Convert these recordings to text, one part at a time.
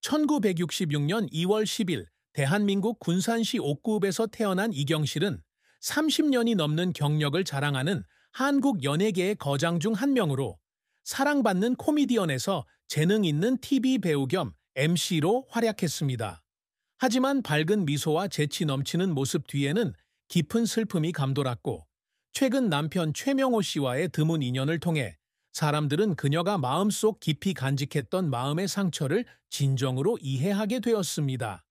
1966년 2월 10일 대한민국 군산시 옥구읍에서 태어난 이경실은 30년이 넘는 경력을 자랑하는 한국 연예계의 거장 중 한 명으로 사랑받는 코미디언에서 재능 있는 TV 배우 겸 MC로 활약했습니다. 하지만 밝은 미소와 재치 넘치는 모습 뒤에는 깊은 슬픔이 감돌았고, 최근 남편 최명호 씨와의 드문 인연을 통해 사람들은 그녀가 마음속 깊이 간직했던 마음의 상처를 진정으로 이해하게 되었습니다.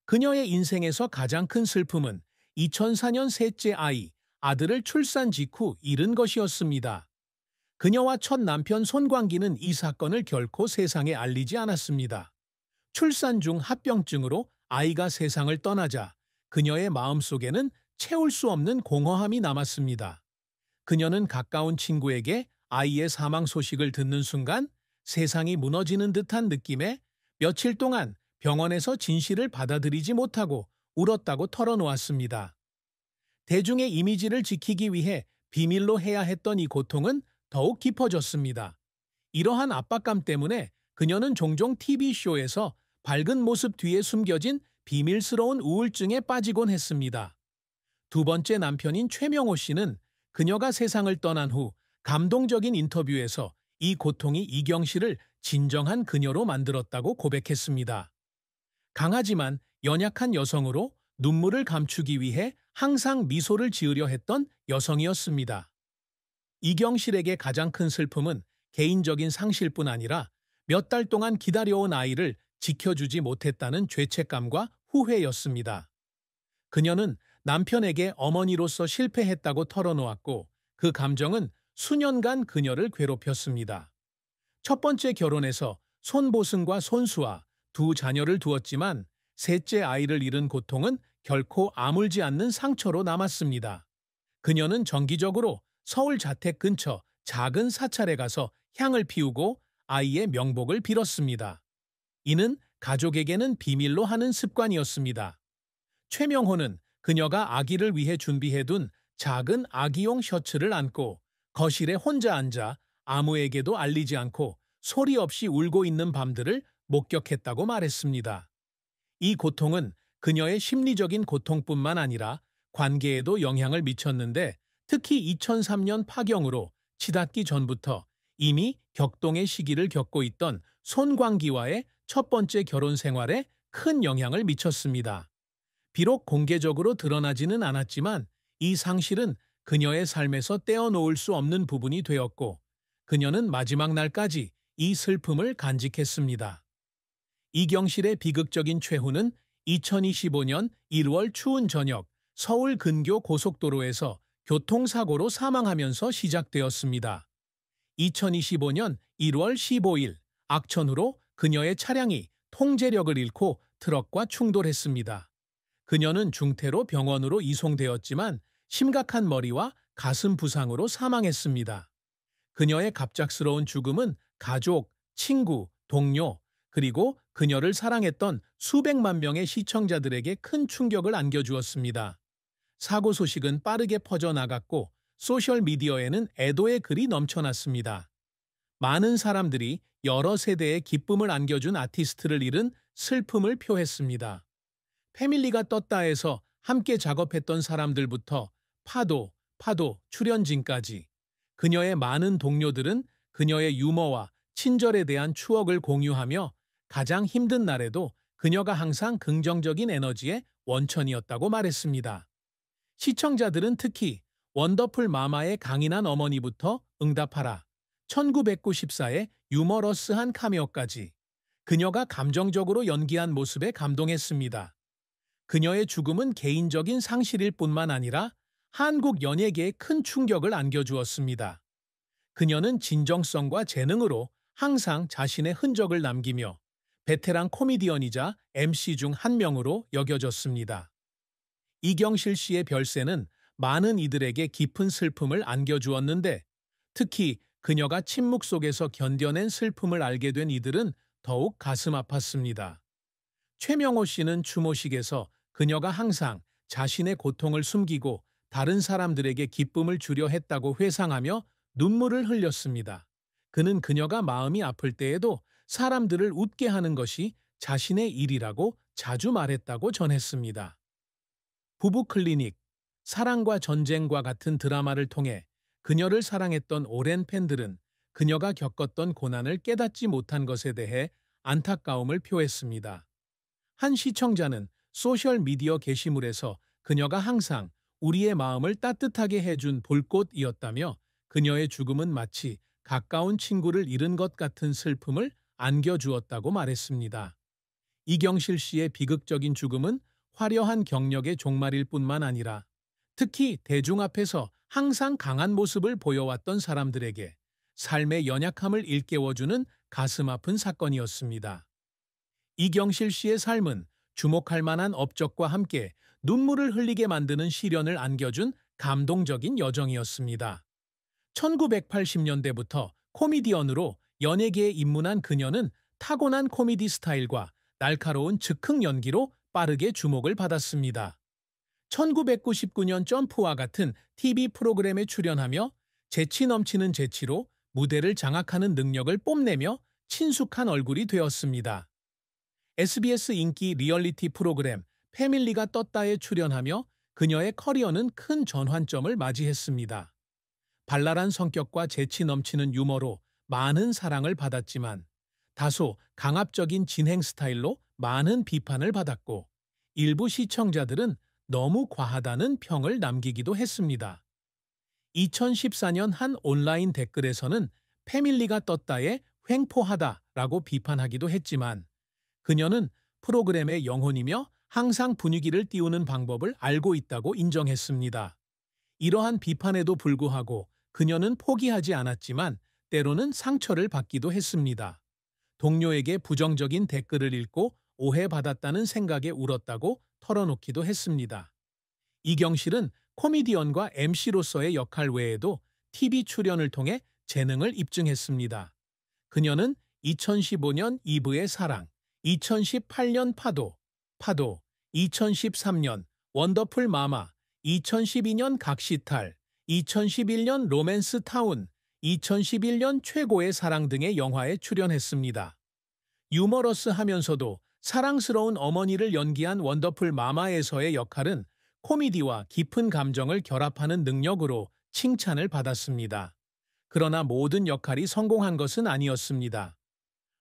그녀의 인생에서 가장 큰 슬픔은 2004년 셋째 아들을 출산 직후 잃은 것이었습니다. 그녀와 첫 남편 손광기는 이 사건을 결코 세상에 알리지 않았습니다. 출산 중 합병증으로 아이가 세상을 떠나자 그녀의 마음속에는 채울 수 없는 공허함이 남았습니다. 그녀는 가까운 친구에게 아이의 사망 소식을 듣는 순간 세상이 무너지는 듯한 느낌에 며칠 동안 병원에서 진실을 받아들이지 못하고 울었다고 털어놓았습니다. 대중의 이미지를 지키기 위해 비밀로 해야 했던 이 고통은 더욱 깊어졌습니다. 이러한 압박감 때문에 그녀는 종종 TV쇼에서 밝은 모습 뒤에 숨겨진 비밀스러운 우울증에 빠지곤 했습니다. 두 번째 남편인 최명호 씨는 그녀가 세상을 떠난 후 감동적인 인터뷰에서 이 고통이 이경실을 진정한 그녀로 만들었다고 고백했습니다. 강하지만 연약한 여성으로 눈물을 감추기 위해 항상 미소를 지으려 했던 여성이었습니다. 이경실에게 가장 큰 슬픔은 개인적인 상실뿐 아니라 몇 달 동안 기다려온 아이를 지켜주지 못했다는 죄책감과 후회였습니다. 그녀는 남편에게 어머니로서 실패했다고 털어놓았고, 그 감정은 수년간 그녀를 괴롭혔습니다. 첫 번째 결혼에서 손보승과 손수아 두 자녀를 두었지만 셋째 아이를 잃은 고통은 결코 아물지 않는 상처로 남았습니다. 그녀는 정기적으로 서울 자택 근처 작은 사찰에 가서 향을 피우고 아이의 명복을 빌었습니다. 이는 가족에게는 비밀로 하는 습관이었습니다. 최명호는 그녀가 아기를 위해 준비해둔 작은 아기용 셔츠를 안고 거실에 혼자 앉아 아무에게도 알리지 않고 소리 없이 울고 있는 밤들을 목격했다고 말했습니다. 이 고통은 그녀의 심리적인 고통뿐만 아니라 관계에도 영향을 미쳤는데, 특히 2003년 파경으로 치닫기 전부터 이미 격동의 시기를 겪고 있던 손광기와의 첫 번째 결혼 생활에 큰 영향을 미쳤습니다. 비록 공개적으로 드러나지는 않았지만 이 상실은 그녀의 삶에서 떼어놓을 수 없는 부분이 되었고, 그녀는 마지막 날까지 이 슬픔을 간직했습니다. 이경실의 비극적인 최후는 2025년 1월 추운 저녁 서울 근교 고속도로에서 교통사고로 사망하면서 시작되었습니다. 2025년 1월 15일 악천후로 그녀의 차량이 통제력을 잃고 트럭과 충돌했습니다. 그녀는 중태로 병원으로 이송되었지만 심각한 머리와 가슴 부상으로 사망했습니다. 그녀의 갑작스러운 죽음은 가족, 친구, 동료, 그리고 그녀를 사랑했던 수백만 명의 시청자들에게 큰 충격을 안겨주었습니다. 사고 소식은 빠르게 퍼져나갔고 소셜미디어에는 애도의 글이 넘쳐났습니다. 많은 사람들이 여러 세대의 기쁨을 안겨준 아티스트를 잃은 슬픔을 표했습니다. 패밀리가 떴다에서 함께 작업했던 사람들부터 파도 출연진까지 그녀의 많은 동료들은 그녀의 유머와 친절에 대한 추억을 공유하며 가장 힘든 날에도 그녀가 항상 긍정적인 에너지의 원천이었다고 말했습니다. 시청자들은 특히 원더풀 마마의 강인한 어머니부터 응답하라, 1994의 유머러스한 카메오까지 그녀가 감정적으로 연기한 모습에 감동했습니다. 그녀의 죽음은 개인적인 상실일 뿐만 아니라 한국 연예계에 큰 충격을 안겨주었습니다. 그녀는 진정성과 재능으로 항상 자신의 흔적을 남기며 베테랑 코미디언이자 MC 중 한 명으로 여겨졌습니다. 이경실 씨의 별세는 많은 이들에게 깊은 슬픔을 안겨주었는데, 특히 그녀가 침묵 속에서 견뎌낸 슬픔을 알게 된 이들은 더욱 가슴 아팠습니다. 최명호 씨는 추모식에서 그녀가 항상 자신의 고통을 숨기고 다른 사람들에게 기쁨을 주려 했다고 회상하며 눈물을 흘렸습니다. 그는 그녀가 마음이 아플 때에도 사람들을 웃게 하는 것이 자신의 일이라고 자주 말했다고 전했습니다. 부부 클리닉, 사랑과 전쟁과 같은 드라마를 통해 그녀를 사랑했던 오랜 팬들은 그녀가 겪었던 고난을 깨닫지 못한 것에 대해 안타까움을 표했습니다. 한 시청자는 소셜미디어 게시물에서 그녀가 항상 우리의 마음을 따뜻하게 해준 볼꽃이었다며 그녀의 죽음은 마치 가까운 친구를 잃은 것 같은 슬픔을 안겨주었다고 말했습니다. 이경실 씨의 비극적인 죽음은 화려한 경력의 종말일 뿐만 아니라 특히 대중 앞에서 항상 강한 모습을 보여왔던 사람들에게 삶의 연약함을 일깨워주는 가슴 아픈 사건이었습니다. 이경실 씨의 삶은 주목할 만한 업적과 함께 눈물을 흘리게 만드는 시련을 안겨준 감동적인 여정이었습니다. 1980년대부터 코미디언으로 연예계에 입문한 그녀는 타고난 코미디 스타일과 날카로운 즉흥 연기로 빠르게 주목을 받았습니다. 1999년 점프와 같은 TV 프로그램에 출연하며 재치 넘치는 재치로 무대를 장악하는 능력을 뽐내며 친숙한 얼굴이 되었습니다. SBS 인기 리얼리티 프로그램 패밀리가 떴다에 출연하며 그녀의 커리어는 큰 전환점을 맞이했습니다. 발랄한 성격과 재치 넘치는 유머로 많은 사랑을 받았지만 다소 강압적인 진행 스타일로 많은 비판을 받았고 일부 시청자들은 너무 과하다는 평을 남기기도 했습니다. 2014년 한 온라인 댓글에서는 패밀리가 떴다에 횡포하다라고 비판하기도 했지만 그녀는 프로그램의 영혼이며 항상 분위기를 띄우는 방법을 알고 있다고 인정했습니다. 이러한 비판에도 불구하고 그녀는 포기하지 않았지만 때로는 상처를 받기도 했습니다. 동료에게 부정적인 댓글을 읽고 오해받았다는 생각에 울었다고 털어놓기도 했습니다. 이경실은 코미디언과 MC로서의 역할 외에도 TV 출연을 통해 재능을 입증했습니다. 그녀는 2015년 이브의 사랑, 2018년 파도, 2013년 원더풀 마마, 2012년 각시탈, 2011년 로맨스 타운, 2011년 최고의 사랑 등의 영화에 출연했습니다. 유머러스하면서도 사랑스러운 어머니를 연기한 원더풀 마마에서의 역할은 코미디와 깊은 감정을 결합하는 능력으로 칭찬을 받았습니다. 그러나 모든 역할이 성공한 것은 아니었습니다.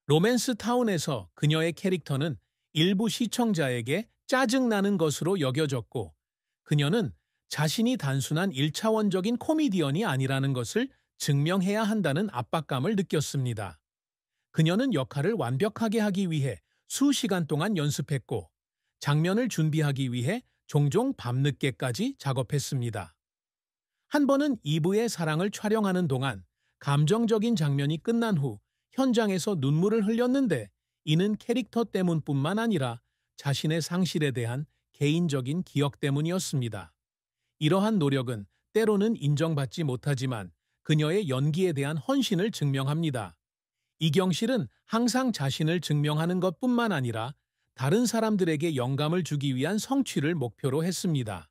로맨스 타운에서 그녀의 캐릭터는 일부 시청자에게 짜증나는 것으로 여겨졌고 그녀는 자신이 단순한 1차원적인 코미디언이 아니라는 것을 증명해야 한다는 압박감을 느꼈습니다. 그녀는 역할을 완벽하게 하기 위해 수시간 동안 연습했고 장면을 준비하기 위해 종종 밤늦게까지 작업했습니다. 한 번은 이브의 사랑을 촬영하는 동안 감정적인 장면이 끝난 후 현장에서 눈물을 흘렸는데 이는 캐릭터 때문뿐만 아니라 자신의 상실에 대한 개인적인 기억 때문이었습니다. 이러한 노력은 때로는 인정받지 못하지만 그녀의 연기에 대한 헌신을 증명합니다. 이경실은 항상 자신을 증명하는 것뿐만 아니라 다른 사람들에게 영감을 주기 위한 성취를 목표로 했습니다.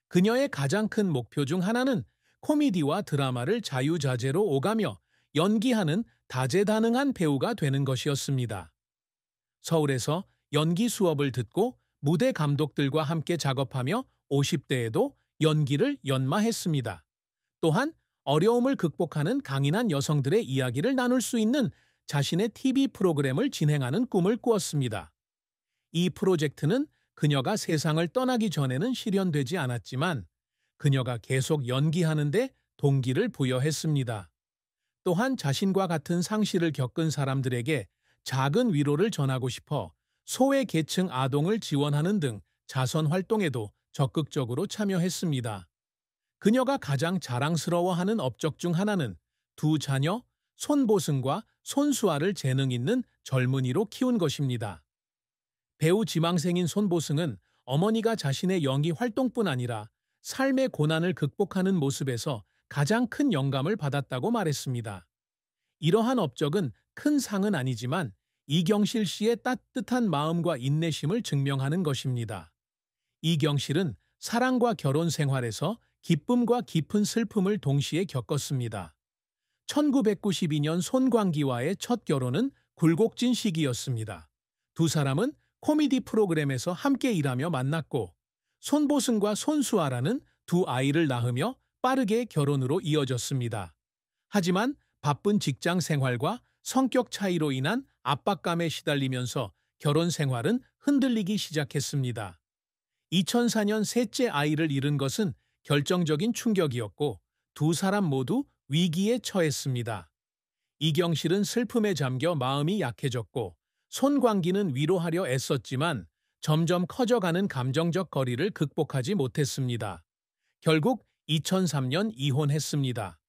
그녀의 가장 큰 목표 중 하나는 코미디와 드라마를 자유자재로 오가며 연기하는 다재다능한 배우가 되는 것이었습니다. 서울에서 연기 수업을 듣고 무대 감독들과 함께 작업하며 50대에도 연기를 연마했습니다. 또한 어려움을 극복하는 강인한 여성들의 이야기를 나눌 수 있는 자신의 TV 프로그램을 진행하는 꿈을 꾸었습니다. 이 프로젝트는 그녀가 세상을 떠나기 전에는 실현되지 않았지만 그녀가 계속 연기하는 데 동기를 부여했습니다. 또한 자신과 같은 상실을 겪은 사람들에게 작은 위로를 전하고 싶어 소외 계층 아동을 지원하는 등 자선 활동에도 적극적으로 참여했습니다. 그녀가 가장 자랑스러워하는 업적 중 하나는 두 자녀 손보승과 손수아를 재능 있는 젊은이로 키운 것입니다. 배우 지망생인 손보승은 어머니가 자신의 연기 활동뿐 아니라 삶의 고난을 극복하는 모습에서 가장 큰 영감을 받았다고 말했습니다. 이러한 업적은 큰 상은 아니지만 이경실 씨의 따뜻한 마음과 인내심을 증명하는 것입니다. 이경실은 사랑과 결혼 생활에서 기쁨과 깊은 슬픔을 동시에 겪었습니다. 1992년 손광기와의 첫 결혼은 굴곡진 시기였습니다. 두 사람은 코미디 프로그램에서 함께 일하며 만났고 손보승과 손수아라는 두 아이를 낳으며 빠르게 결혼으로 이어졌습니다. 하지만 바쁜 직장 생활과 성격 차이로 인한 압박감에 시달리면서 결혼 생활은 흔들리기 시작했습니다. 2004년 셋째 아이를 잃은 것은 결정적인 충격이었고 두 사람 모두 위기에 처했습니다. 이경실은 슬픔에 잠겨 마음이 약해졌고 손광기는 위로하려 애썼지만 점점 커져가는 감정적 거리를 극복하지 못했습니다. 결국 2003년 이혼했습니다.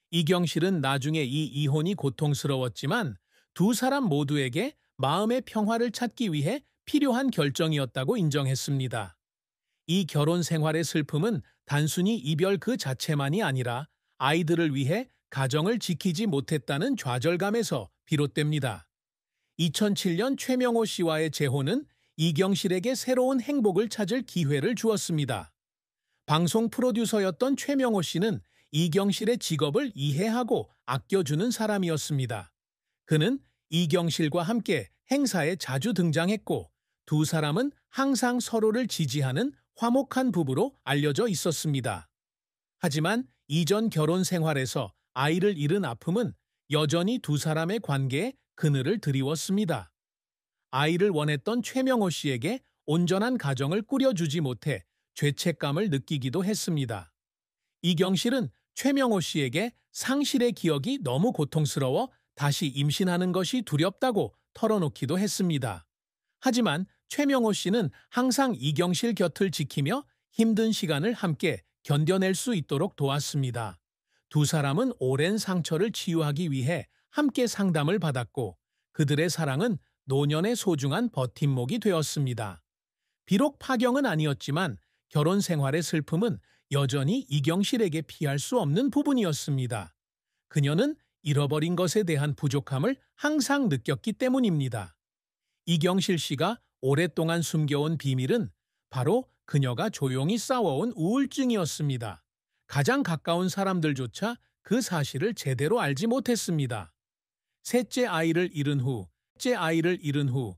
이경실은 나중에 이 이혼이 고통스러웠지만 두 사람 모두에게 마음의 평화를 찾기 위해 필요한 결정이었다고 인정했습니다. 이 결혼 생활의 슬픔은 단순히 이별 그 자체만이 아니라 아이들을 위해 가정을 지키지 못했다는 좌절감에서 비롯됩니다. 2007년 최명호 씨와의 재혼은 이경실에게 새로운 행복을 찾을 기회를 주었습니다. 방송 프로듀서였던 최명호 씨는 이경실의 직업을 이해하고 아껴주는 사람이었습니다. 그는 이경실과 함께 행사에 자주 등장했고 두 사람은 항상 서로를 지지하는 화목한 부부로 알려져 있었습니다. 하지만 이전 결혼 생활에서 아이를 잃은 아픔은 여전히 두 사람의 관계에 그늘을 드리웠습니다. 아이를 원했던 최명호 씨에게 온전한 가정을 꾸려주지 못해 죄책감을 느끼기도 했습니다. 이경실은 최명호 씨에게 상실의 기억이 너무 고통스러워 다시 임신하는 것이 두렵다고 털어놓기도 했습니다. 하지만 최명호 씨는 항상 이경실 곁을 지키며 힘든 시간을 함께 견뎌낼 수 있도록 도왔습니다. 두 사람은 오랜 상처를 치유하기 위해 함께 상담을 받았고 그들의 사랑은 노년의 소중한 버팀목이 되었습니다. 비록 파경은 아니었지만 결혼 생활의 슬픔은 여전히 이경실에게 피할 수 없는 부분이었습니다. 그녀는 잃어버린 것에 대한 부족함을 항상 느꼈기 때문입니다. 이경실 씨가 오랫동안 숨겨온 비밀은 바로 그녀가 조용히 싸워온 우울증이었습니다. 가장 가까운 사람들조차 그 사실을 제대로 알지 못했습니다. 셋째 아이를 잃은 후